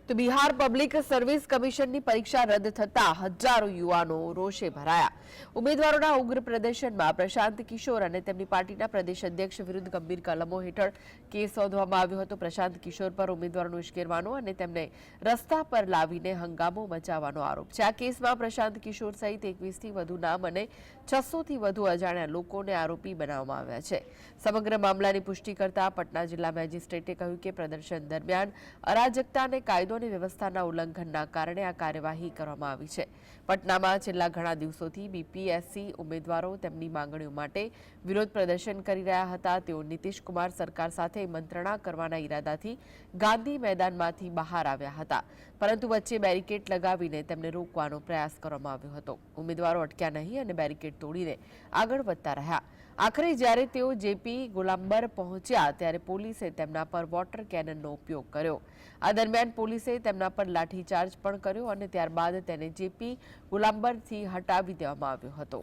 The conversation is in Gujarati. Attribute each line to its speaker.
Speaker 1: તો બિહાર પબ્લિક સર્વિસ કમિશનની પરીક્ષા રદ થતા હજારો યુવાનો રોષે ભરાયા। ઉમેદવારોના ઉગ્ર પ્રદર્શનમાં પ્રશાંત કિશોર અને તેમની પાર્ટીના પ્રદેશ અધ્યક્ષ વિરુદ્ધ ગંભીર કલમો હેઠળ કેસ નોંધવામાં આવ્યો હતો। પ્રશાંત કિશોર પર ઉમેદવારોને ઉશ્કેરવાનો અને તેમને રસ્તા પર લાવીને હંગામો મચાવવાનો આરોપ છે। આ કેસમાં પ્રશાંત કિશોર સહિત 21થી વધુ નામ અને 600થી વધુ અજાણ્યા લોકોને આરોપી બનાવવામાં આવ્યા છે। સમગ્ર મામલાની પુષ્ટિ કરતા પટના જિલ્લા મેજિસ્ટ્રેટે કહ્યું કે પ્રદર્શન દરમિયાન અરાજકતા અને કાયદો વ્યવસ્થાના ઉલ્લંઘનના કારણે આ કાર્યવાહી કરવામાં આવી છે। પટનામાં છેલ્લા ઘણા દિવસોથી બીપીએસસી ઉમેદવારો તેમની માંગણીઓ માટે વિરોધ પ્રદર્શન કરી રહ્યા હતા। તેઓ નીતિશ કુમાર સરકાર સાથે મંત્રણા કરવાના ઈરાદાથી ગાંધી મેદાનમાંથી બહાર આવ્યા હતા, પરંતુ વચ્ચે બેરિકેડ લગાવીને તેમને રોકવાનો પ્રયાસ કરવામાં આવ્યો હતો। ઉમેદવારો અટક્યા નહીં અને બેરિકેડ તોડીને આગળ વધતા રહ્યા। આખરે જ્યારે તેઓ જેપી ગુલાંબર પહોંચ્યા ત્યારે પોલીસે તેમના પર વોટર કેનનનો ઉપયોગ કર્યો। આ દરમિયાન પોલીસે તેમના પર લાઠીચાર્જ પણ કર્યો અને ત્યારબાદ તેને જેપી ગુલાંબરથી હટાવી દેવામાં આવ્યો હતો।